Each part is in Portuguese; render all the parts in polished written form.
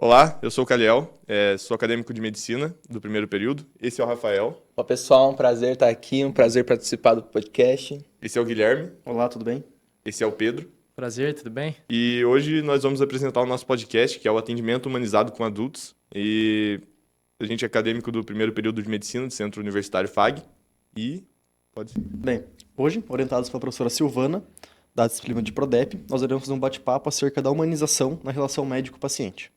Olá, eu sou o Caliel, sou acadêmico de medicina do primeiro período. Esse é o Rafael, Olá pessoal, um prazer estar aqui, um prazer participar do podcast. esse é o Guilherme, Olá, tudo bem? esse é o Pedro. Prazer, tudo bem? E hoje nós vamos apresentar o nosso podcast, que é o Atendimento Humanizado com Adultos. E a gente é acadêmico do primeiro período de medicina do Centro Universitário FAG. E pode ser. Bem, hoje, orientados pela professora Silvana, da disciplina de PRODEP, nós iremos fazer um bate-papo acerca da humanização na relação médico-paciente.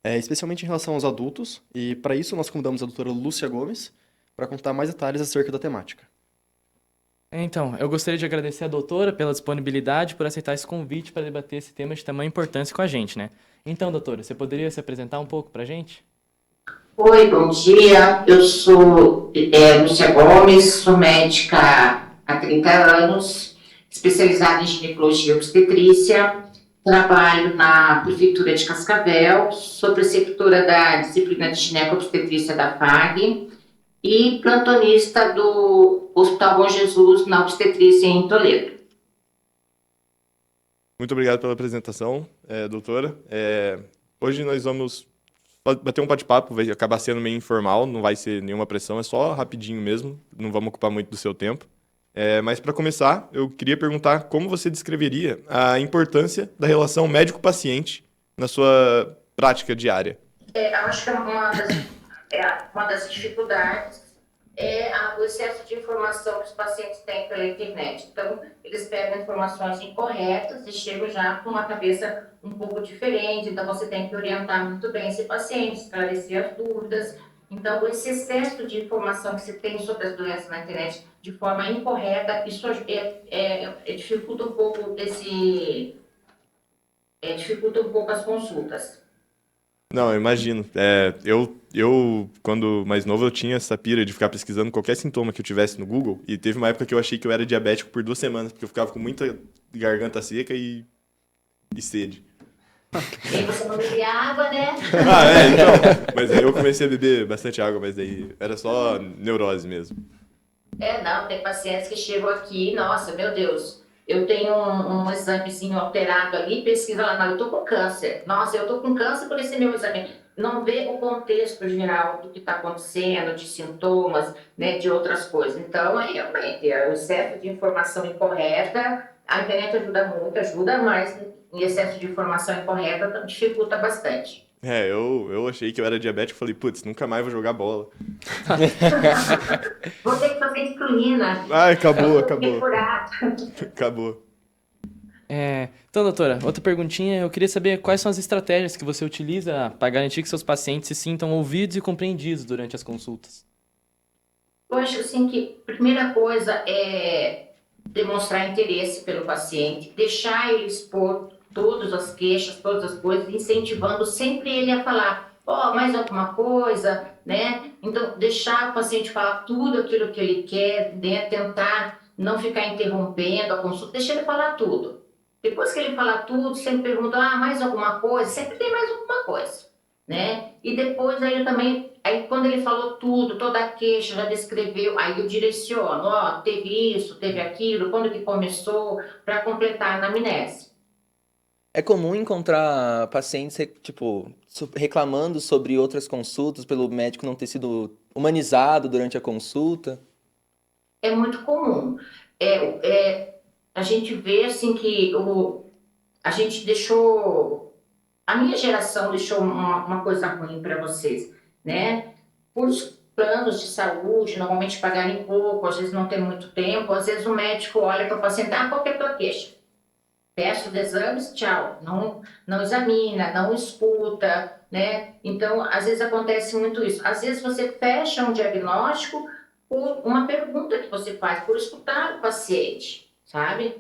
Especialmente em relação aos adultos, e para isso nós convidamos a doutora Lúcia Gomes para contar mais detalhes acerca da temática. Então, eu gostaria de agradecer à doutora pela disponibilidade, por aceitar esse convite para debater esse tema de tamanha importância com a gente, né? Então, doutora, você poderia se apresentar um pouco para a gente? Oi, bom dia. Eu sou Lúcia Gomes, sou médica há 30 anos, especializada em ginecologia e obstetrícia. Trabalho na Prefeitura de Cascavel, sou preceptora da disciplina de gineco-obstetrícia da FAG e plantonista do Hospital Bom Jesus na obstetrícia em Toledo. Muito obrigado pela apresentação, doutora. Hoje nós vamos bater um bate-papo, vai acabar sendo meio informal, não vai ser nenhuma pressão, é só rapidinho mesmo, não vamos ocupar muito do seu tempo. Mas para começar, eu queria perguntar como você descreveria a importância da relação médico-paciente na sua prática diária. Acho que uma das dificuldades o excesso de informação que os pacientes têm pela internet. Então, eles pegam informações incorretas e chegam já com uma cabeça um pouco diferente. Então, você tem que orientar muito bem esse paciente, esclarecer as dúvidas. Então, esse excesso de informação que se tem sobre as doenças na internet de forma incorreta, isso dificulta um pouco dificulta um pouco as consultas. Não, eu imagino. Eu, quando mais novo, eu tinha essa pira de ficar pesquisando qualquer sintoma que eu tivesse no Google. E teve uma época que eu achei que eu era diabético por 2 semanas, porque eu ficava com muita garganta seca e sede. E aí você não bebia água, né? Então. Mas aí eu comecei a beber bastante água, mas daí era só neurose mesmo. Não, tem pacientes que chegam aqui, nossa, meu Deus, eu tenho um examezinho alterado ali, pesquisa lá, não, eu tô com câncer. Nossa, eu tô com câncer por esse meu exame. Não vê o contexto geral do que está acontecendo, de sintomas, né, de outras coisas. Então, realmente, o excesso de informação incorreta, a internet ajuda, mas em excesso de informação incorreta dificulta bastante. Eu achei que eu era diabético e falei, putz, nunca mais vou jogar bola. Vou ter que fazer insulina. Ai, acabou. Acabou. Então, doutora, outra perguntinha, eu queria saber quais são as estratégias que você utiliza para garantir que seus pacientes se sintam ouvidos e compreendidos durante as consultas. Eu acho assim que a primeira coisa é demonstrar interesse pelo paciente, deixar ele expor todas as queixas, todas as coisas, incentivando sempre ele a falar, mais alguma coisa, né? Então, deixar o paciente falar tudo aquilo que ele quer, né? Tentar não ficar interrompendo a consulta, deixa ele falar tudo. Depois que ele falar tudo, sempre pergunta, mais alguma coisa? Sempre tem mais alguma coisa, né? E depois aí quando ele falou tudo, toda a queixa, já descreveu, aí eu direciono, teve isso, teve aquilo, quando que começou, para completar a anamnese. É comum encontrar pacientes, reclamando sobre outras consultas, pelo médico não ter sido humanizado durante a consulta. É muito comum. A gente vê assim que a gente deixou, a minha geração deixou uma coisa ruim para vocês, né? Por os planos de saúde, normalmente pagarem pouco, às vezes não tem muito tempo, às vezes o médico olha para o paciente, qual que é a tua queixa? Peça os exames, tchau, não examina, não escuta, né? Então, às vezes acontece muito isso. Às vezes você fecha um diagnóstico por uma pergunta que você faz, por escutar o paciente, sabe?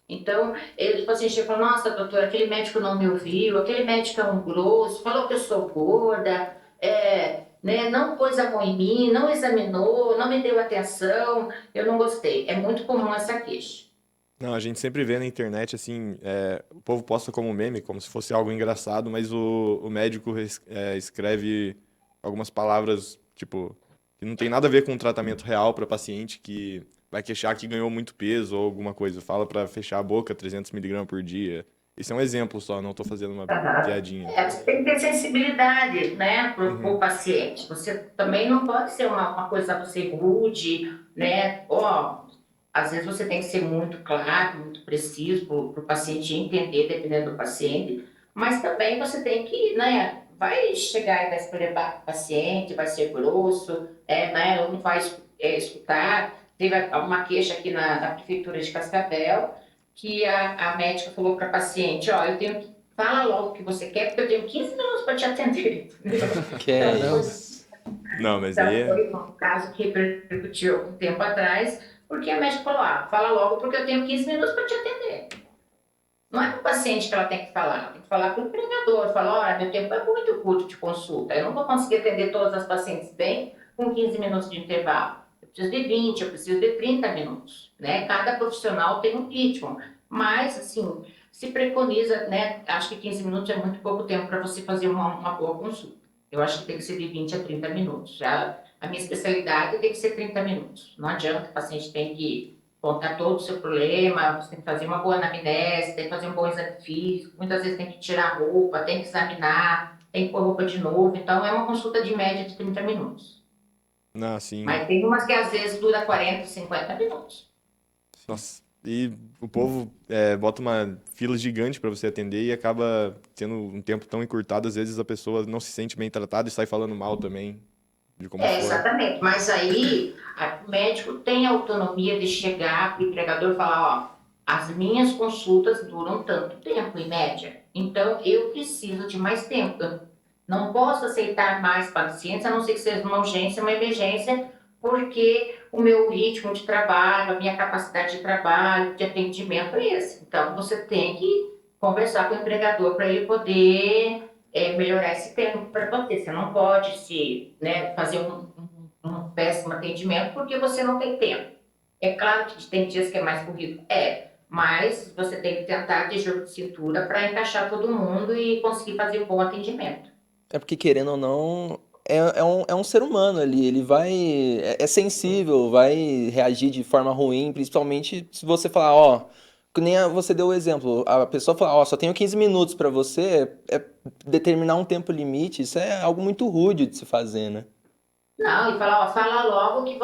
Então, o paciente chega e fala, nossa, doutora, aquele médico não me ouviu, aquele médico é um grosso, falou que eu sou gorda, né, não pôs a mão em mim, não examinou, não me deu atenção, eu não gostei. É muito comum essa queixa. Não, a gente sempre vê na internet, assim, o povo posta como meme, como se fosse algo engraçado, mas o médico escreve algumas palavras, tipo, que não tem nada a ver com um tratamento real para paciente que vai queixar que ganhou muito peso ou alguma coisa. Fala para fechar a boca 300 mg por dia. Esse é um exemplo só, não tô fazendo uma piadinha. Você tem que ter sensibilidade, né, pro paciente. Você também não pode ser uma coisa você rude, né? Ó, às vezes você tem que ser muito claro, muito preciso pro paciente entender, dependendo do paciente. Mas também você tem que, né, vai chegar e vai escolher o paciente, vai ser grosso, né, não vai escutar. Teve uma queixa aqui na prefeitura de Cascavel, que a médica falou para a paciente, ó, eu tenho que fala logo o que você quer, porque eu tenho 15 minutos para te atender. Que é Então, isso. Não, mas então, aí foi um caso que repercutiu um tempo atrás, porque a médica falou, fala logo porque eu tenho 15 minutos para te atender. Não é para o paciente que ela tem que falar, ela tem que falar para o empregador, falar, olha, meu tempo é muito curto de consulta, eu não vou conseguir atender todas as pacientes bem com 15 minutos de intervalo. Eu preciso de 20, eu preciso de 30 minutos, né? Cada profissional tem um ritmo, mas, assim, se preconiza, né? Acho que 15 minutos é muito pouco tempo para você fazer uma boa consulta. Eu acho que tem que ser de 20 a 30 minutos. Já a minha especialidade tem que ser 30 minutos. Não adianta, o paciente tem que contar todo o seu problema, você tem que fazer uma boa anamnese, tem que fazer um bom exame físico, muitas vezes tem que tirar a roupa, tem que examinar, tem que pôr roupa de novo. Então, é uma consulta de média de 30 minutos. não, assim, Mas tem umas que às vezes dura 40, 50 minutos. nossa. E o povo bota uma fila gigante para você atender e acaba tendo um tempo tão encurtado, às vezes a pessoa não se sente bem tratada e sai falando mal também de como foi. Exatamente. Mas aí, o médico tem autonomia de chegar para o empregador e falar, ó, as minhas consultas duram tanto tempo, em média. Então, eu preciso de mais tempo. Eu não posso aceitar mais pacientes, a não ser que seja uma urgência, uma emergência, porque o meu ritmo de trabalho, a minha capacidade de trabalho, de atendimento é esse. Então, você tem que conversar com o empregador para ele poder melhorar esse tempo para você. Você não pode né, fazer um péssimo atendimento porque você não tem tempo. É claro que tem dias que é mais corrido, mas você tem que tentar ter jogo de cintura para encaixar todo mundo e conseguir fazer um bom atendimento. É porque, querendo ou não, é um ser humano ali. Ele vai. É sensível, vai reagir de forma ruim, principalmente se você falar, ó. Que nem você deu o exemplo. A pessoa fala, ó, só tenho 15 minutos pra você. Determinar um tempo limite, isso é algo muito rude de se fazer, né? Não, e falar, ó, fala logo que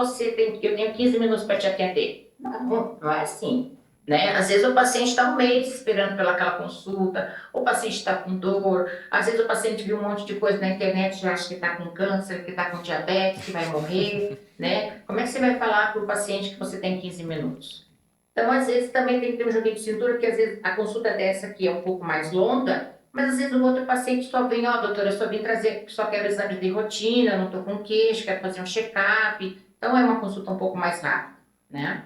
eu tenho 15 minutos para te atender. Não, não é assim, né? Às vezes o paciente está um mês esperando pelaquela consulta, o paciente está com dor, às vezes o paciente viu um monte de coisa na internet, já acha que está com câncer, que está com diabetes, que vai morrer, né? Como é que você vai falar para o paciente que você tem 15 minutos? Então, às vezes, também tem que ter um joguinho de cintura, porque às vezes a consulta dessa aqui é um pouco mais longa, mas às vezes o outro paciente só vem, ó, doutora, eu só vim trazer, só quero exame de rotina, não tô com queixo, quero fazer um check-up. Então é uma consulta um pouco mais rápida, né?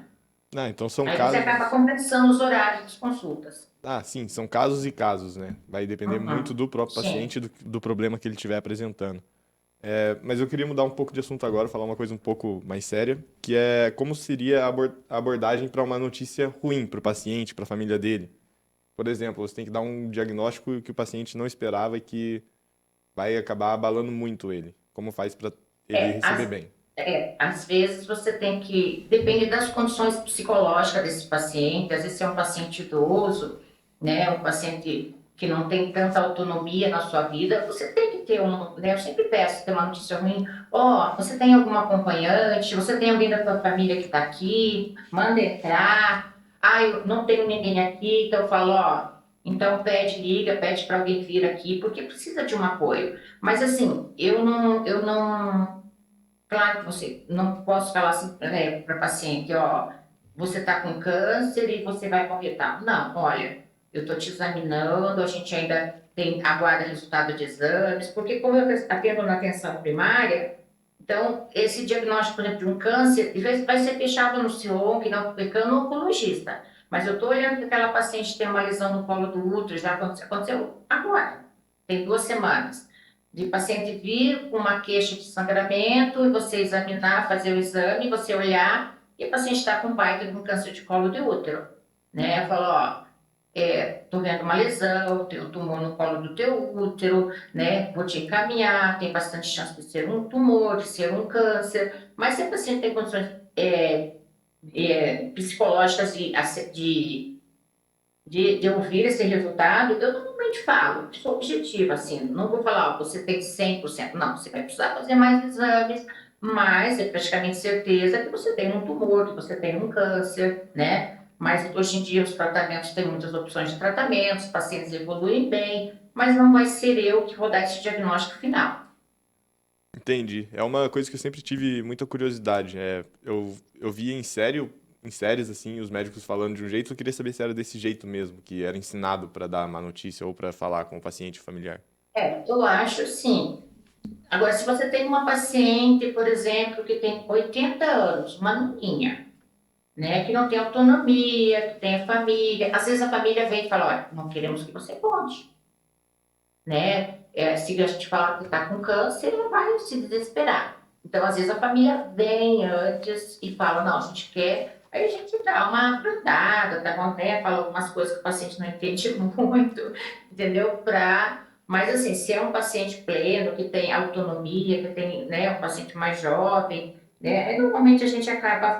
Ah, então são Aí você casos. acaba compensando os horários das consultas. Ah, sim, são casos e casos, né? Vai depender muito do próprio Sim. paciente e do problema que ele estiver apresentando. Mas eu queria mudar um pouco de assunto agora, falar uma coisa um pouco mais séria, que é como seria a abordagem para uma notícia ruim para o paciente, para a família dele. Por exemplo, você tem que dar um diagnóstico que o paciente não esperava e que vai acabar abalando muito ele. Como faz para ele receber bem? Às vezes você tem que, depende das condições psicológicas desse paciente, às vezes se é um paciente idoso, né, um paciente que não tem tanta autonomia na sua vida, você tem que ter né, eu sempre peço ter uma notícia ruim, ó, você tem algum acompanhante, você tem alguém da sua família que está aqui, manda entrar, eu não tenho ninguém aqui, então eu falo, ó, então liga, pede para alguém vir aqui, porque precisa de um apoio. Mas assim, eu não. Claro que você não posso falar assim para paciente, ó, você está com câncer e você vai morrer, tá? Não, olha, eu estou te examinando, a gente ainda aguarda resultado de exames, porque como eu atendo na atenção primária, então esse diagnóstico, por exemplo, de um câncer, às vezes vai ser fechado no CIONC, não porque no oncologista, mas eu estou olhando que aquela paciente tem uma lesão no colo do útero, já aconteceu agora, tem 2 semanas de paciente vir com uma queixa de sangramento e você examinar, fazer o exame, você olhar e a paciente está com baita de um câncer de colo de útero, né? Falou, ó, tô vendo uma lesão, tem um tumor no colo do teu útero, né? Vou te encaminhar, tem bastante chance de ser um tumor, de ser um câncer, mas se a paciente tem condições psicológicas de de ouvir esse resultado, eu normalmente falo, sou objetiva, assim, não vou falar, ó, você tem 100%, não, você vai precisar fazer mais exames, mas é praticamente certeza que você tem um tumor, que você tem um câncer, né? Mas hoje em dia os tratamentos têm muitas opções de tratamento, os pacientes evoluem bem, mas não vai ser eu que vou dar esse diagnóstico final. Entendi. É uma coisa que eu sempre tive muita curiosidade. Eu via em séries, assim, os médicos falando de um jeito, eu queria saber se era desse jeito mesmo, que era ensinado para dar má notícia ou para falar com o paciente familiar. Eu acho sim. Agora, se você tem uma paciente, por exemplo, que tem 80 anos, uma menininha, né, que não tem autonomia, que tem a família, às vezes a família vem e fala, olha, não queremos que você conte, né? Se a gente falar que está com câncer, ela vai se desesperar. Então, às vezes a família vem antes e fala, não, a gente quer, aí a gente dá uma brandada, dá uma, né, fala algumas coisas que o paciente não entende muito, entendeu? Mas assim, se é um paciente pleno, que tem autonomia, que tem, né, um paciente mais jovem, né, aí normalmente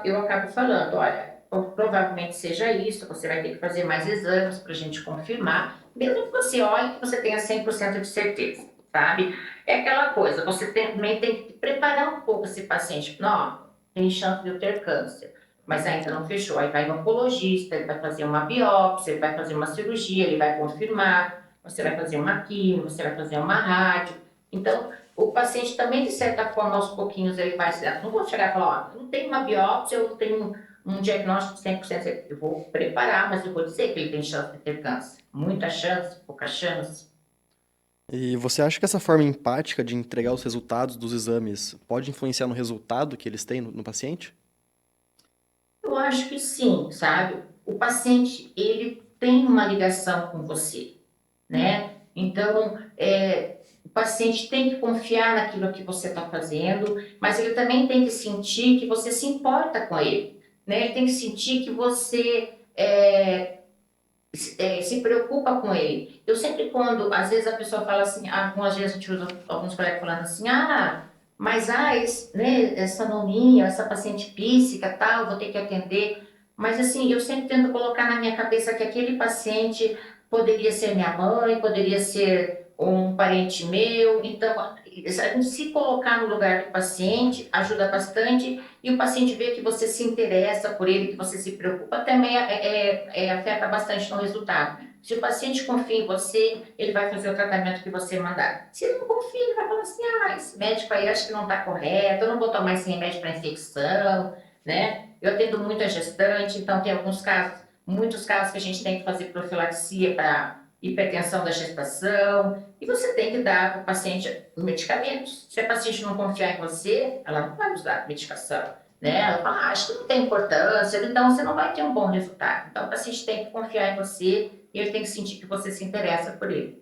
eu acabo falando, olha, provavelmente seja isso, você vai ter que fazer mais exames para a gente confirmar, mesmo que você olhe que você tenha 100% de certeza, sabe? É aquela coisa, também tem que preparar um pouco esse paciente. Não, tem chance de eu ter câncer, mas ainda não fechou. Aí vai no oncologista, ele vai fazer uma biópsia, ele vai fazer uma cirurgia, ele vai confirmar, você vai fazer uma quimio, você vai fazer uma rádio. Então, o paciente também, de certa forma, aos pouquinhos, ele vai... Não vou chegar e falar, ó, não tem uma biópsia, eu não tenho um diagnóstico de 100%, eu vou preparar, mas eu vou dizer que ele tem chance de ter câncer. Muita chance, pouca chance. E você acha que essa forma empática de entregar os resultados dos exames pode influenciar no resultado que eles têm no paciente? Eu acho que sim, sabe? O paciente, ele tem uma ligação com você, né? Então, o paciente tem que confiar naquilo que você está fazendo, mas ele também tem que sentir que você se importa com ele, né? Ele tem que sentir que você se preocupa com ele. Eu sempre quando, às vezes a pessoa fala assim, algumas vezes a gente usa alguns colegas falando assim, né, essa noninha, essa paciente píssica, tal, vou ter que atender. Mas assim, eu sempre tento colocar na minha cabeça que aquele paciente poderia ser minha mãe, poderia ser um parente meu. Então, a gente se colocar no lugar do paciente ajuda bastante e o paciente vê que você se interessa por ele, que você se preocupa, também afeta bastante no resultado. Se o paciente confia em você, ele vai fazer o tratamento que você mandar. Se ele não confia, ele vai falar assim, esse médico aí acho que não está correto, eu não vou tomar esse remédio para infecção, né? Eu atendo muita gestante, então tem alguns casos, muitos casos que a gente tem que fazer profilaxia para hipertensão da gestação, e você tem que dar para o paciente medicamentos. Se a paciente não confiar em você, ela não vai usar medicação, né? Ela fala, acho que não tem importância, então você não vai ter um bom resultado. Então o paciente tem que confiar em você e ele tem que sentir que você se interessa por ele.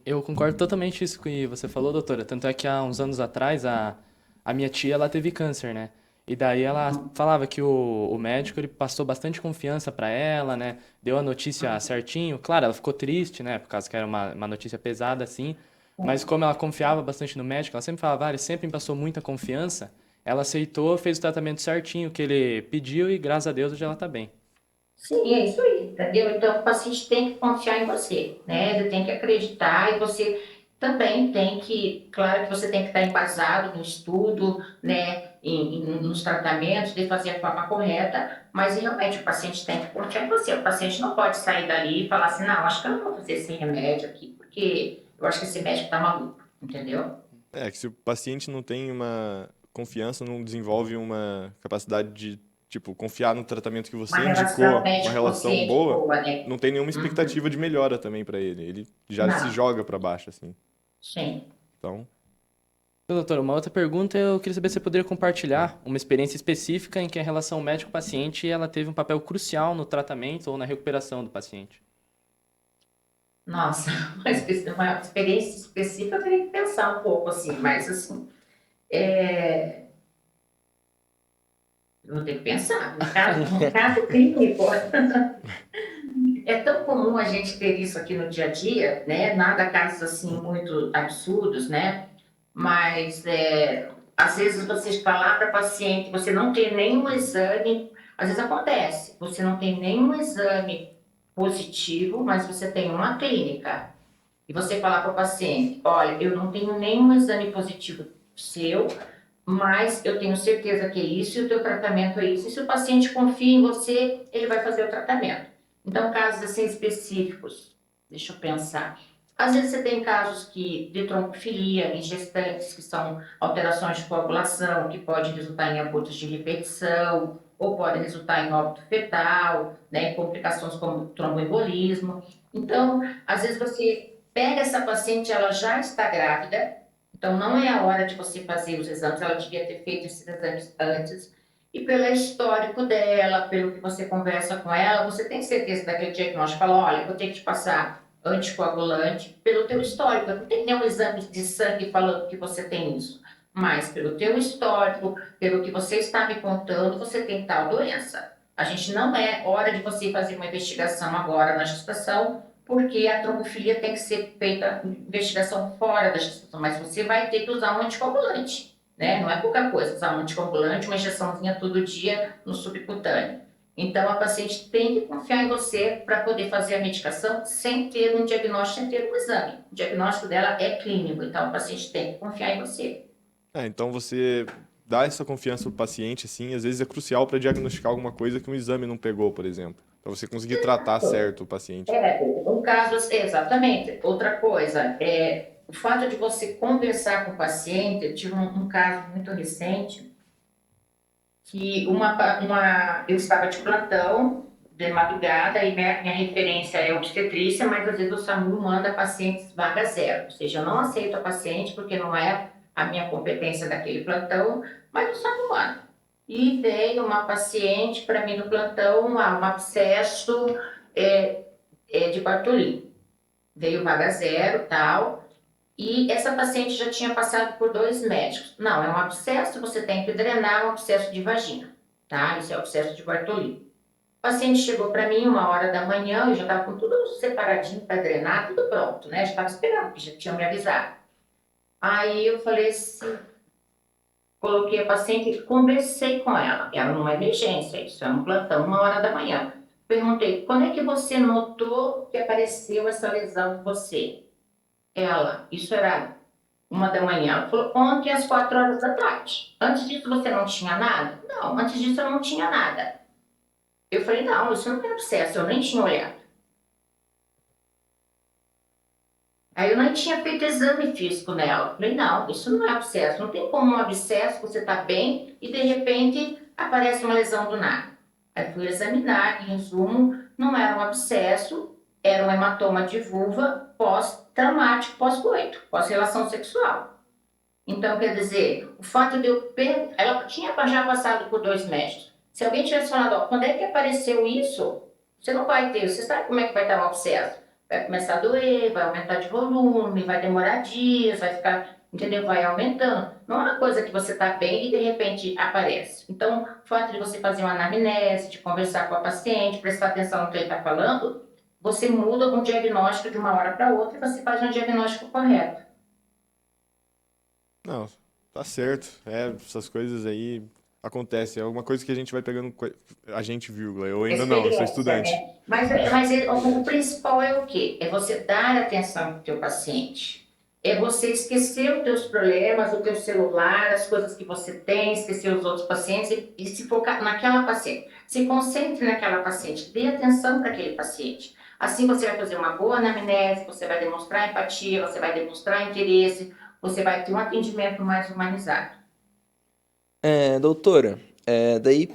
Eu concordo totalmente com isso que você falou, doutora. Tanto é que há uns anos atrás, a minha tia, ela teve câncer, né? E daí ela falava que o médico, ele passou bastante confiança pra ela, né? Deu a notícia certinho. Claro, ela ficou triste, né? Por causa que era uma notícia pesada, assim. Mas como ela confiava bastante no médico, ela sempre falava, ele sempre me passou muita confiança. Ela aceitou, fez o tratamento certinho que ele pediu e, graças a Deus, hoje ela tá bem. Sim, é isso aí, entendeu? Então, o paciente tem que confiar em você, né? Ele tem que acreditar e você também tem que, claro que você tem que estar embasado no estudo, né? Nos tratamentos, de fazer a forma correta, mas realmente o paciente tem que confiar em você. O paciente não pode sair dali e falar assim, não, acho que eu não vou fazer esse remédio aqui, porque eu acho que esse médico tá maluco, entendeu? É que se o paciente não tem uma confiança, não desenvolve uma capacidade de, tipo, confiar no tratamento que Uma você relação indicou, uma relação médico-paciente boa, boa, né? não tem nenhuma Uhum. expectativa de melhora também para ele. Ele já se Não, joga para baixo, assim. sim. Então, Então, doutora, uma outra pergunta, eu queria saber se você poderia compartilhar uma experiência específica em que a relação médico-paciente ela teve um papel crucial no tratamento ou na recuperação do paciente. Nossa, uma experiência específica eu teria que pensar um pouco assim, mas assim, eu vou ter que pensar. Um caso clínico, é tão comum a gente ter isso aqui no dia a dia, né? Nada casos assim muito absurdos, né? Mas às vezes você falar para paciente, você não tem nenhum exame, às vezes acontece, você não tem nenhum exame positivo, mas você tem uma clínica, e você falar para o paciente, olha, eu não tenho nenhum exame positivo seu, mas eu tenho certeza que é isso e o teu tratamento é isso. E se o paciente confia em você, ele vai fazer o tratamento. Então, casos assim específicos, deixa eu pensar. Às vezes você tem casos de trombofilia em gestantes, que são alterações de coagulação, que podem resultar em abortos de repetição, ou podem resultar em óbito fetal, né, em complicações como tromboembolismo. Então, às vezes você pega essa paciente, ela já está grávida, então não é a hora de você fazer os exames, ela devia ter feito esses exames antes. E pelo histórico dela, pelo que você conversa com ela, você tem certeza daquele diagnóstico. Fala, olha, eu vou ter que te passar anticoagulante pelo teu histórico. Não tem nenhum exame de sangue falando que você tem isso. Mas pelo teu histórico, pelo que você está me contando, você tem tal doença. A gente não é hora de você fazer uma investigação agora na gestação, porque a trombofilia tem que ser feita investigação fora da gestação, mas você vai ter que usar um anticoagulante, né? Não é pouca coisa usar um anticoagulante, uma injeçãozinha todo dia no subcutâneo. Então, a paciente tem que confiar em você para poder fazer a medicação sem ter um diagnóstico, sem ter um exame. O diagnóstico dela é clínico, então a paciente tem que confiar em você. Então você dá essa confiança pro paciente, assim, às vezes é crucial para diagnosticar alguma coisa que um exame não pegou, por exemplo. Para você conseguir tratar certo o paciente. Um caso, exatamente. Outra coisa, o fato de você conversar com o paciente, eu tive um caso muito recente, que eu estava de plantão, de madrugada, e minha referência é obstetrícia, mas às vezes o SAMU manda pacientes vaga zero, ou seja, eu não aceito a paciente porque não é a minha competência daquele plantão, mas o SAMU manda. E veio uma paciente para mim no plantão, um abscesso de Bartolini. Veio vaga zero, tal, e essa paciente já tinha passado por 2 médicos. Não, é um abscesso, você tem que drenar um abscesso de vagina, tá? Esse é o abscesso de Bartolini. O paciente chegou para mim 1h da manhã, eu já estava com tudo separadinho para drenar, tudo pronto, né? Já estava esperando, porque já tinham me avisado. Aí eu falei assim, coloquei a paciente e conversei com ela. Era numa emergência, isso é um plantão, 1h da manhã. Perguntei, quando é que você notou que apareceu essa lesão em você? Ela, isso era 1h da manhã. Ela falou, ontem às 4h da tarde. Antes disso você não tinha nada? Não, antes disso eu não tinha nada. Eu falei, não, isso não é abscesso, eu nem tinha olhado. Aí eu nem tinha feito exame físico nela. Eu falei, não, isso não é abscesso. Não tem como um abscesso, você está bem e de repente aparece uma lesão do nada. Aí fui examinar, em resumo, não era um abscesso, era um hematoma de vulva pós-traumático, pós-coito, pós-relação sexual. Então, quer dizer, o fato de eu... Ela tinha já passado por 2 médicos. Se alguém tivesse falado, ó, quando é que apareceu isso? Você não vai ter, você sabe como é que vai estar o abscesso? Vai começar a doer, vai aumentar de volume, vai demorar dias, vai ficar, entendeu? Vai aumentando. Não é uma coisa que você está bem e de repente aparece. Então, o fato de você fazer uma anamnese, de conversar com a paciente, prestar atenção no que ele está falando, você muda um diagnóstico de uma hora para outra e você faz um diagnóstico correto. Não, tá certo. Essas coisas aí acontecem. É alguma coisa que a gente vai pegando. A gente, vírgula. Eu ainda não, eu sou estudante. Né? Mas o principal é o quê? É você dar atenção pro teu paciente. É você esquecer os teus problemas, o teu celular, as coisas que você tem, esquecer os outros pacientes e se focar naquela paciente. Se concentre naquela paciente, dê atenção para aquele paciente. Assim você vai fazer uma boa anamnese, você vai demonstrar empatia, você vai demonstrar interesse, você vai ter um atendimento mais humanizado. Doutora, daí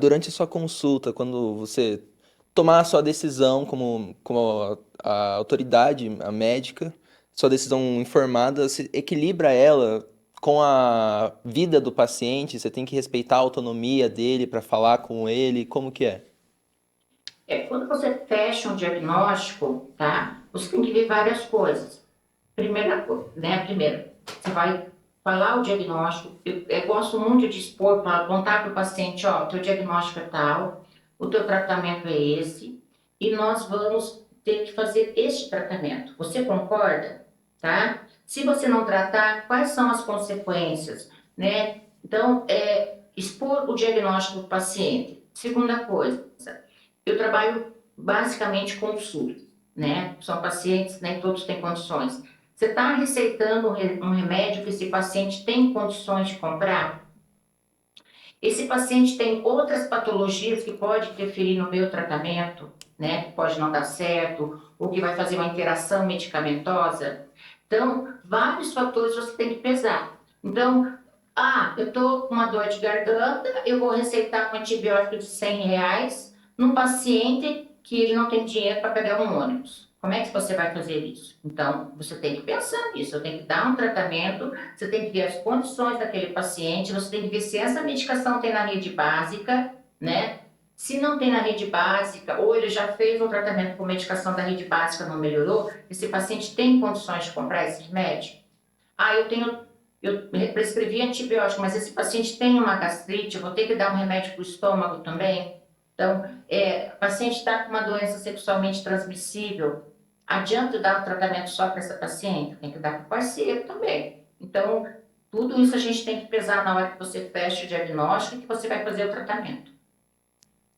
durante a sua consulta, quando você tomar a sua decisão como a autoridade, a médica, sua decisão informada, você equilibra ela com a vida do paciente, você tem que respeitar a autonomia dele para falar com ele, como que é? Quando você fecha um diagnóstico, tá? Você tem que ver várias coisas. Primeira, você vai falar o diagnóstico. Eu gosto muito de expor, para contar para o paciente, ó, teu diagnóstico é tal, o teu tratamento é esse, e nós vamos ter que fazer este tratamento. Você concorda? Tá? Se você não tratar, quais são as consequências, né? Então, expor o diagnóstico do paciente. Segunda coisa, eu trabalho basicamente consultas, né? São pacientes, nem todos têm condições. Você está receitando um remédio que esse paciente tem condições de comprar? Esse paciente tem outras patologias que pode interferir no meu tratamento, né? Que pode não dar certo, ou que vai fazer uma interação medicamentosa. Então, vários fatores você tem que pesar. Então, eu estou com uma dor de garganta, eu vou receitar um antibiótico de R$ 100 num paciente que ele não tem dinheiro para pegar um ônibus. Como é que você vai fazer isso? Então, você tem que pensar nisso, eu tenho que dar um tratamento, você tem que ver as condições daquele paciente, você tem que ver se essa medicação tem na rede básica, né? Se não tem na rede básica, ou ele já fez um tratamento com medicação da rede básica e não melhorou, esse paciente tem condições de comprar esse remédio? Eu prescrevi antibiótico, mas esse paciente tem uma gastrite, eu vou ter que dar um remédio para o estômago também. Então, o paciente está com uma doença sexualmente transmissível, adianta eu dar um tratamento só para essa paciente? Tem que dar para o parceiro também. Então, tudo isso a gente tem que pesar na hora que você fecha o diagnóstico e que você vai fazer o tratamento.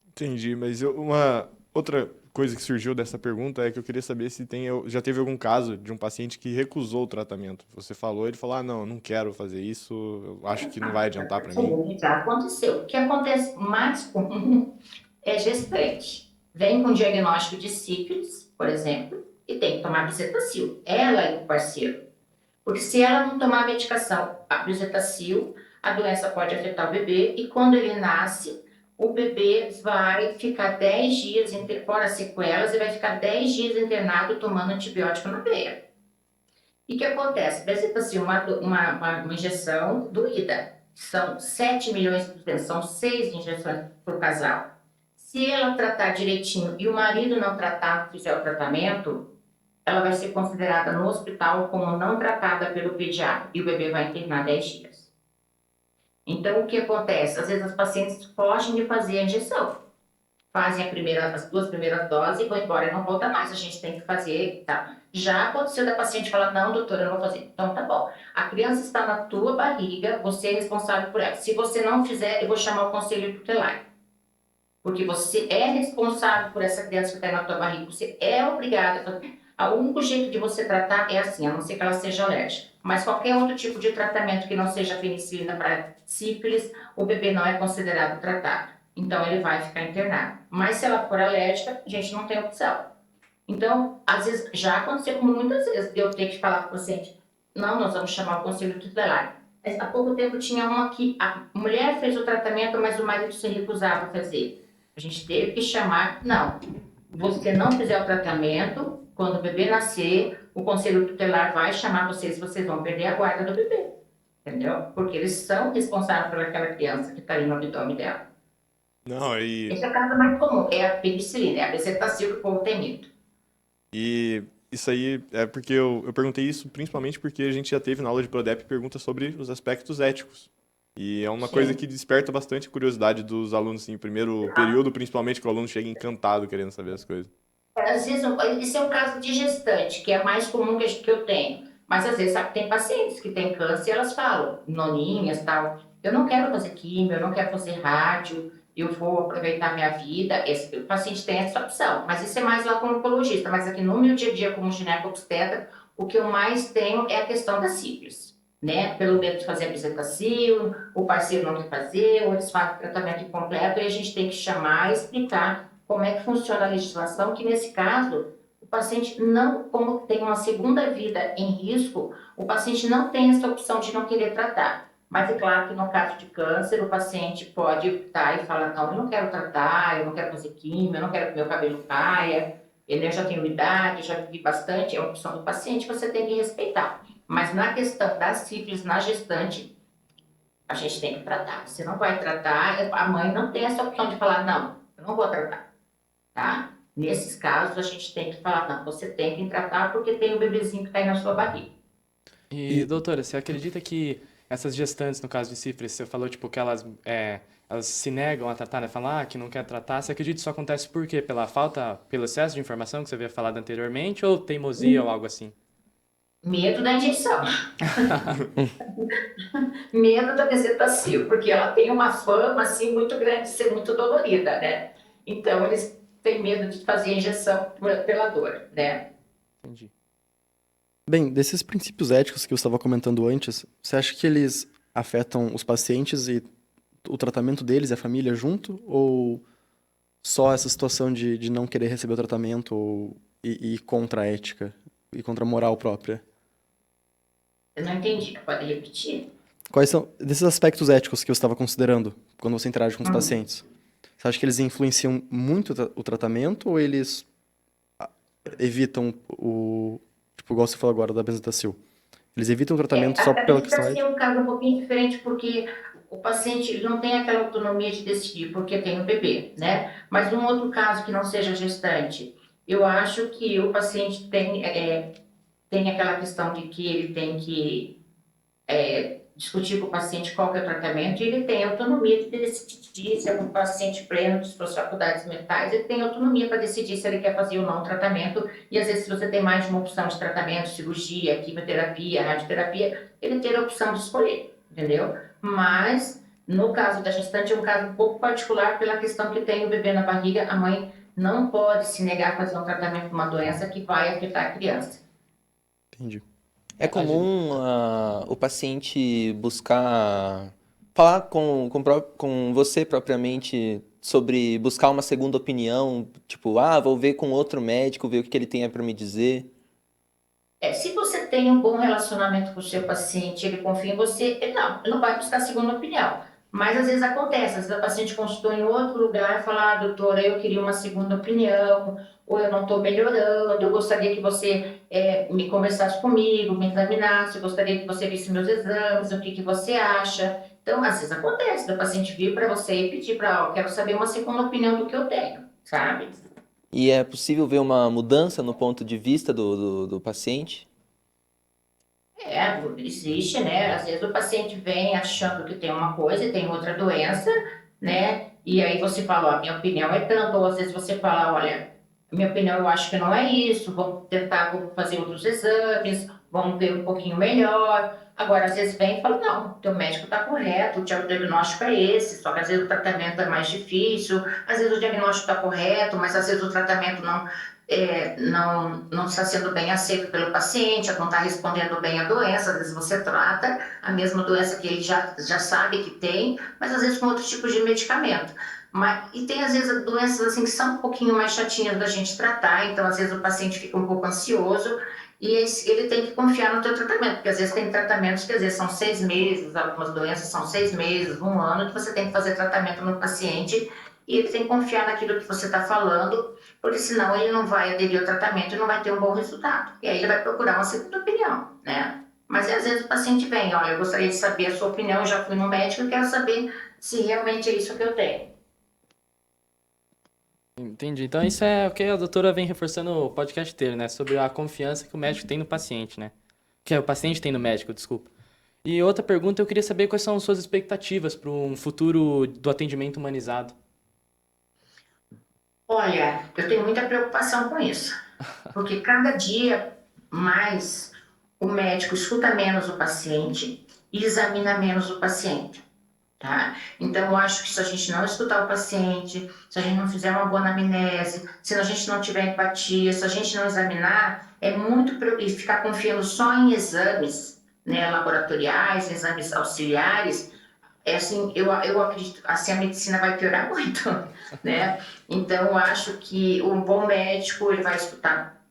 Entendi, mas uma outra coisa que surgiu dessa pergunta é que eu queria saber se já teve algum caso de um paciente que recusou o tratamento. Você falou, ele falou, não, eu não quero fazer isso, eu acho que não vai adiantar para mim. Sim, já aconteceu. O que acontece mais comum é gestante. Vem com diagnóstico de sífilis, por exemplo, e tem que tomar bezetacil. Ela e o parceiro. Porque se ela não tomar a medicação, a bezetacil, a doença pode afetar o bebê e quando ele nasce, o bebê vai ficar 10 dias, fora sequelas, e vai ficar 10 dias internado tomando antibiótico na veia. E o que acontece? Bezetacil, uma injeção doída. São 7 milhões de injeções, são 6 injeções por casal. Se ela tratar direitinho e o marido não tratar, não fizer o tratamento, ela vai ser considerada no hospital como não tratada pelo pediatra e o bebê vai internar 10 dias. Então, o que acontece? Às vezes as pacientes fogem de fazer a injeção. Fazem as 2 primeiras doses e vão embora e não volta mais. A gente tem que fazer, tá? Já aconteceu da paciente falar, não, doutora, eu não vou fazer. Então, tá bom. A criança está na tua barriga, você é responsável por ela. Se você não fizer, eu vou chamar o conselho tutelar. Porque você é responsável por essa criança que está na tua barriga. Você é obrigada a fazer. O único jeito de você tratar é assim, a não ser que ela seja alérgica. Mas qualquer outro tipo de tratamento que não seja penicilina para sífilis, o bebê não é considerado tratado. Então, ele vai ficar internado. Mas se ela for alérgica, a gente não tem opção. Então, às vezes, já aconteceu como muitas vezes, de eu ter que falar para o paciente, não, nós vamos chamar o conselho tutelar. Mas, há pouco tempo tinha uma que a mulher fez o tratamento, mas o marido se recusava a fazer. A gente teve que chamar, não, você não fizer o tratamento, quando o bebê nascer, o conselho tutelar vai chamar vocês vão perder a guarda do bebê. Entendeu? Porque eles são responsáveis por aquela criança que está ali no abdômen dela. Não, Esse é o caso mais comum, é a penicilina, é a bezetacil que o povo tem medo. e isso aí é porque eu perguntei isso principalmente porque a gente já teve na aula de Prodep perguntas sobre os aspectos éticos. E é uma Sim. coisa que desperta bastante curiosidade dos alunos, assim, no primeiro período, principalmente que o aluno chega encantado querendo saber as coisas. Às vezes, esse é um caso de gestante, que é mais comum que eu tenho. Mas às vezes, sabe, tem pacientes que têm câncer e elas falam, noninhas e tal, eu não quero fazer químio, eu não quero fazer rádio, eu vou aproveitar minha vida. O paciente tem essa opção, mas isso é mais lá com o oncologista. Mas aqui no meu dia a dia como gineco-obstetra, o que eu mais tenho é a questão da sífilis, né? Pelo medo de fazer a bezetacil, o parceiro não quer fazer, ou eles fazem tratamento incompleto, e a gente tem que chamar e explicar como é que funciona a legislação, que nesse caso, o paciente não, como tem uma segunda vida em risco, o paciente não tem essa opção de não querer tratar. Mas é claro que no caso de câncer, o paciente pode optar e falar, não, eu não quero tratar, eu não quero fazer químio, eu não quero que meu cabelo caia, eu já tenho idade, já vivi bastante, é uma opção do paciente, você tem que respeitar. Mas na questão da sífilis na gestante, a gente tem que tratar. Você não vai tratar, a mãe não tem essa opção de falar, não, eu não vou tratar. Tá? Nesses casos, a gente tem que falar, não, você tem que tratar porque tem o bebezinho que está aí na sua barriga. E, doutora, você acredita que essas gestantes, no caso de sífilis, você falou, tipo, que elas se negam a tratar, né? Falar que não quer tratar. Você acredita que isso acontece por quê? Pelo excesso de informação que você havia falado anteriormente ou teimosia ou algo assim? Medo da injeção. Medo da bezetacil, porque ela tem uma fama, assim, muito grande de ser muito dolorida, né? Então, eles tem medo de fazer a injeção pela dor, né? Entendi. Bem, desses princípios éticos que eu estava comentando antes, você acha que eles afetam os pacientes e o tratamento deles e a família junto? Ou só essa situação de não querer receber o tratamento e ir contra a ética e contra a moral própria? Eu não entendi, pode repetir? Quais são desses aspectos éticos que eu estava considerando quando você interage com os Hum. pacientes? Você acha que eles influenciam muito o tratamento ou eles evitam tipo, igual você falou agora da benzetacil? Eles evitam o tratamento só A pela questão visitação ética? é um caso um pouquinho diferente, porque o paciente ele não tem aquela autonomia de decidir, porque tem um bebê, né? Mas num outro caso que não seja gestante, eu acho que o paciente tem aquela questão de que ele tem que discutir com o paciente qual que é o tratamento, e ele tem autonomia de decidir se é um paciente pleno de suas faculdades mentais, ele tem autonomia para decidir se ele quer fazer ou não o tratamento, e às vezes se você tem mais de uma opção de tratamento, cirurgia, quimioterapia, radioterapia, ele tem a opção de escolher, entendeu? Mas, no caso da gestante, é um caso um pouco particular pela questão que tem o bebê na barriga, a mãe não pode se negar a fazer um tratamento de uma doença que vai afetar a criança. Entendi. É comum o paciente buscar falar com você propriamente sobre buscar uma segunda opinião, tipo, vou ver com outro médico, ver o que ele tem para me dizer. Se você tem um bom relacionamento com o seu paciente, ele confia em você, ele não vai buscar segunda opinião. Mas às vezes acontece, às vezes o paciente consultou em outro lugar e fala, doutora, eu queria uma segunda opinião, ou eu não estou melhorando, eu gostaria que você me conversasse comigo, me examinasse, eu gostaria que você visse meus exames, o que você acha. Então, às vezes acontece, o paciente vir para você e pedir para, quero saber uma segunda opinião do que eu tenho, sabe? E é possível ver uma mudança no ponto de vista do paciente? Existe, né? Às vezes o paciente vem achando que tem uma coisa e tem outra doença, né? E aí você fala, ó, minha opinião é tanto, ou às vezes você fala, olha, minha opinião eu acho que não é isso, vamos fazer outros exames, vamos ver um pouquinho melhor. Agora, às vezes vem e fala, não, teu médico está correto, o teu diagnóstico é esse, só que às vezes o tratamento é mais difícil, às vezes o diagnóstico está correto, mas às vezes o tratamento não está sendo bem aceito pelo paciente, não está respondendo bem à doença. Às vezes você trata a mesma doença que ele já sabe que tem, mas às vezes com outros tipos de medicamento. E tem às vezes doenças assim que são um pouquinho mais chatinhas da gente tratar, então às vezes o paciente fica um pouco ansioso e ele tem que confiar no teu tratamento, porque às vezes tem tratamentos que às vezes são 6 meses, algumas doenças são 6 meses, 1 ano, que você tem que fazer tratamento no paciente e ele tem que confiar naquilo que você está falando, porque senão ele não vai aderir ao tratamento e não vai ter um bom resultado. E aí ele vai procurar uma segunda opinião, né? Mas às vezes o paciente vem, olha, eu gostaria de saber a sua opinião, eu já fui no médico e quero saber se realmente é isso que eu tenho. Entendi. Então isso é o que a doutora vem reforçando o podcast inteiro, né? Sobre a confiança que o médico tem no paciente, né? Que o paciente tem no médico, desculpa. E outra pergunta, eu queria saber quais são suas expectativas para um futuro do atendimento humanizado. Olha, eu tenho muita preocupação com isso, porque cada dia mais o médico escuta menos o paciente e examina menos o paciente, tá? Então, eu acho que se a gente não escutar o paciente, se a gente não fizer uma boa anamnese, se a gente não tiver empatia, se a gente não examinar, e ficar confiando só em exames, né, laboratoriais, exames auxiliares, assim, eu acredito, assim, a medicina vai piorar muito, né? Então, eu acho que um bom médico, ele vai escutar,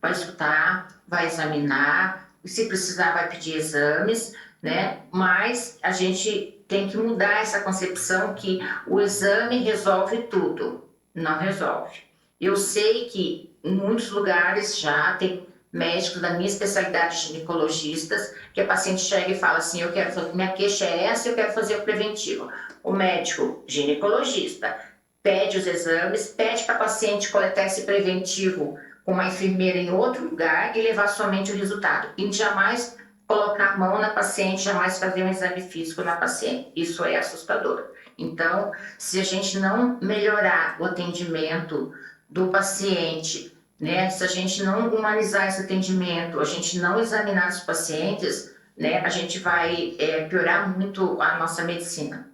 vai examinar, e se precisar vai pedir exames, né? Mas a gente tem que mudar essa concepção que o exame resolve tudo. Não resolve. Eu sei que em muitos lugares já tem médicos da minha especialidade, ginecologistas, que a paciente chega e fala assim, eu quero fazer, minha queixa é essa, eu quero fazer o preventivo. O médico ginecologista pede os exames, pede para a paciente coletar esse preventivo com uma enfermeira em outro lugar e levar somente o resultado. E jamais colocar a mão na paciente, jamais fazer um exame físico na paciente. Isso é assustador. Então, se a gente não melhorar o atendimento do paciente, né, se a gente não humanizar esse atendimento, a gente não examinar os pacientes, né, a gente vai piorar muito a nossa medicina.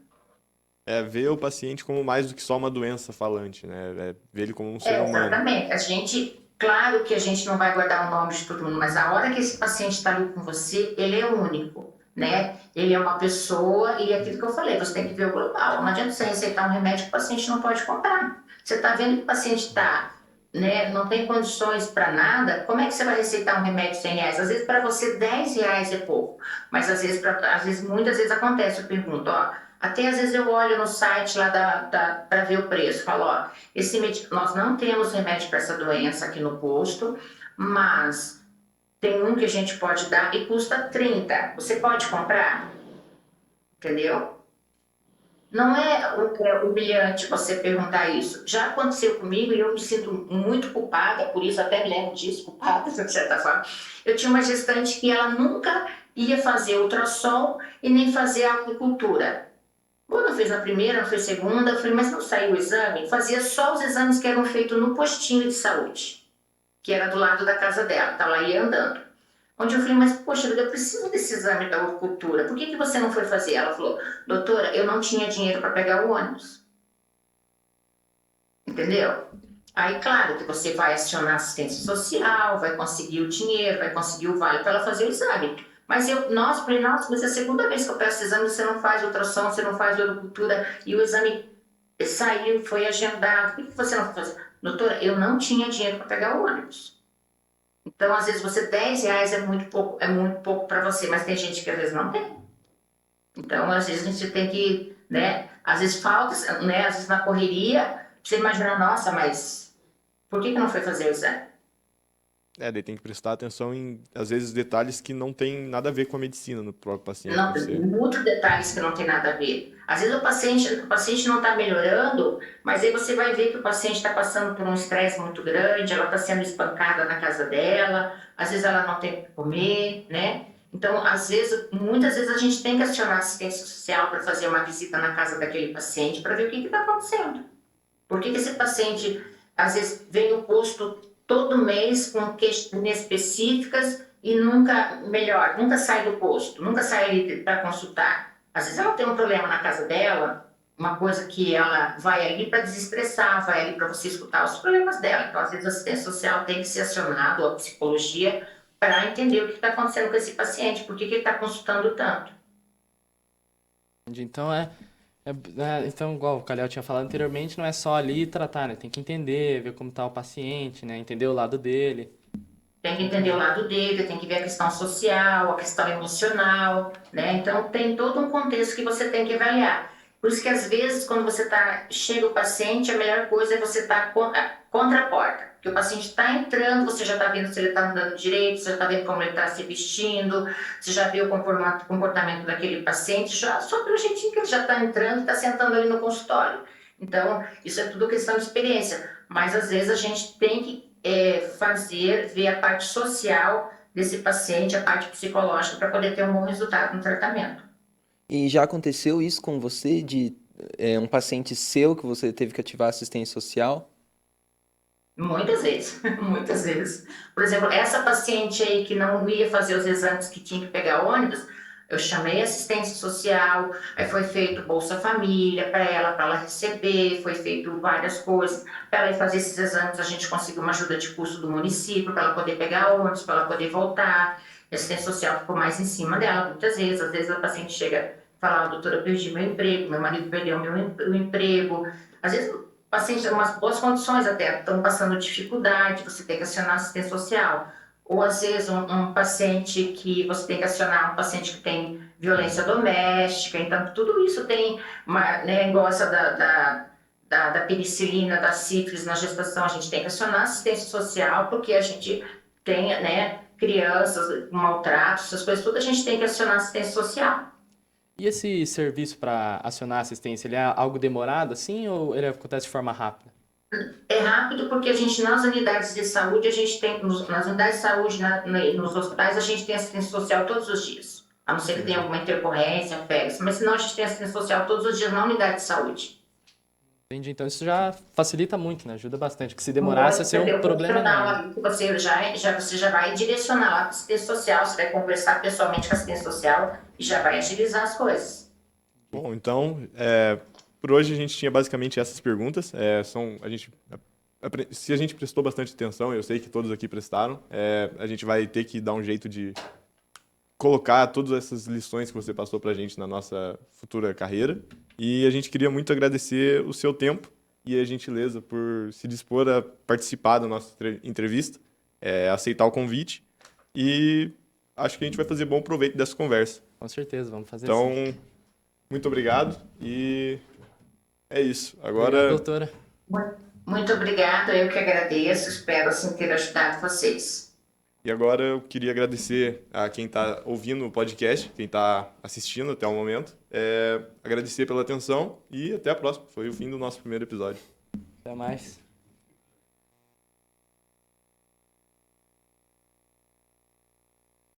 É ver o paciente como mais do que só uma doença falante, né? É ver ele como um ser humano. Exatamente. A gente, claro que a gente não vai guardar o nome de todo mundo, mas a hora que esse paciente está ali com você, ele é único, né? Ele é uma pessoa e é aquilo que eu falei, você tem que ver o global. Não adianta você receitar um remédio que o paciente não pode comprar. Você está vendo que o paciente está, né, não tem condições para nada, como é que você vai receitar um remédio de 100 reais? Às vezes para você 10 reais é pouco, mas às vezes, muitas vezes acontece, eu pergunto, ó, até às vezes eu olho no site lá para ver o preço, falo, ó, nós não temos remédio para essa doença aqui no posto, mas tem um que a gente pode dar e custa 30. Você pode comprar? Entendeu? Não é humilhante você perguntar isso. Já aconteceu comigo e eu me sinto muito culpada, por isso até me lembro disso, culpada, de certa forma. Eu tinha uma gestante que ela nunca ia fazer ultrassom e nem fazer acupuntura. Quando eu fiz na primeira, não fez segunda, eu falei, mas não saiu o exame? Fazia só os exames que eram feitos no postinho de saúde, que era do lado da casa dela, tá lá ia andando. Onde eu falei, mas poxa, eu preciso desse exame da horticultura, por que você não foi fazer? Ela falou, doutora, eu não tinha dinheiro para pegar o ônibus. Entendeu? Aí, claro que você vai acionar a assistência social, vai conseguir o dinheiro, vai conseguir o vale para ela fazer o exame. Mas falei, nossa, mas é a segunda vez que eu peço exame, você não faz ultrassom, você não faz horticultura, e o exame saiu, foi agendado, por que você não faz? Doutora, eu não tinha dinheiro para pegar o ônibus. Então, às vezes, 10 reais é muito pouco para você, mas tem gente que às vezes não tem. Então, às vezes, a gente tem que, né, às vezes falta, né, às vezes na correria, você imagina, nossa, mas por que não foi fazer o exame? Daí tem que prestar atenção em, às vezes, detalhes que não tem nada a ver com a medicina no próprio paciente. Não, tem muitos detalhes que não tem nada a ver. Às vezes o paciente não está melhorando, mas aí você vai ver que o paciente está passando por um estresse muito grande, ela está sendo espancada na casa dela, às vezes ela não tem o que comer, né? Então, muitas vezes a gente tem que acionar a assistência social para fazer uma visita na casa daquele paciente para ver o que está acontecendo. Por que esse paciente, às vezes, vem no posto todo mês com questões específicas e nunca sai do posto, nunca sai para consultar. Às vezes ela tem um problema na casa dela, uma coisa que ela vai ali para desestressar, vai ali para você escutar os problemas dela. Então, às vezes, a assistência social tem que ser acionada, ou a psicologia, para entender o que está acontecendo com esse paciente, por que ele está consultando tanto. Então, então, igual o Calhau tinha falado anteriormente, não é só ali tratar, né? Tem que entender, ver como está o paciente, né? Entender o lado dele. Tem que entender o lado dele, tem que ver a questão social, a questão emocional, né? Então, tem todo um contexto que você tem que avaliar. Por isso que, às vezes, quando chega o paciente, a melhor coisa é você estar contra a porta. Porque o paciente está entrando, você já está vendo se ele está andando direito, você já está vendo como ele está se vestindo, você já vê o comportamento daquele paciente, só pelo jeitinho que ele já está entrando e está sentando ali no consultório. Então, isso é tudo questão de experiência. Mas, às vezes, a gente tem que ver a parte social desse paciente, a parte psicológica, para poder ter um bom resultado no tratamento. E já aconteceu isso com você, de um paciente seu que você teve que ativar assistência social? Muitas vezes, muitas vezes. Por exemplo, essa paciente aí que não ia fazer os exames, que tinha que pegar ônibus, eu chamei assistência social, aí foi feito Bolsa Família para ela receber, foi feito várias coisas. Para ela ir fazer esses exames, a gente conseguiu uma ajuda de custo do município para ela poder pegar ônibus, para ela poder voltar. A assistência social ficou mais em cima dela, muitas vezes. Às vezes a paciente chega e fala, doutora, eu perdi meu emprego, meu marido perdeu meu emprego. Às vezes o paciente tem umas boas condições até, estão passando dificuldade, você tem que acionar a assistência social. Ou, às vezes, um paciente que você tem que acionar, um paciente que tem violência doméstica. Então, tudo isso tem, igual essa da penicilina, da sífilis na gestação, a gente tem que acionar assistência social, porque a gente tem, crianças, maltrato, essas coisas, tudo a gente tem que acionar assistência social. E esse serviço para acionar assistência, ele é algo demorado, assim, ou ele acontece de forma rápida? É rápido porque a gente, nas unidades de saúde, a gente tem, nas unidades de saúde, nos hospitais, a gente tem assistência social todos os dias. A não ser que tenha alguma intercorrência, férias, mas senão a gente tem assistência social todos os dias na unidade de saúde. Entendi, então isso já facilita muito, né? Ajuda bastante, porque se demorasse, ia ser um problema enorme. Você já vai direcionar lá para a assistência social, você vai conversar pessoalmente com a assistência social e já vai agilizar as coisas. Bom, então, por hoje a gente tinha basicamente essas perguntas. Se a gente prestou bastante atenção, eu sei que todos aqui prestaram, a gente vai ter que dar um jeito de colocar todas essas lições que você passou pra gente na nossa futura carreira. E a gente queria muito agradecer o seu tempo e a gentileza por se dispor a participar da nossa entrevista, aceitar o convite. E acho que a gente vai fazer bom proveito dessa conversa. Com certeza, vamos fazer Então, assim. muito obrigado e é isso. Obrigado, Agora, doutora. Muito obrigada, eu que agradeço, espero assim, ter ajudado vocês. e agora eu queria agradecer a quem está ouvindo o podcast, quem está assistindo até o momento. Agradecer pela atenção e até a próxima. Foi o fim do nosso primeiro episódio. Até mais.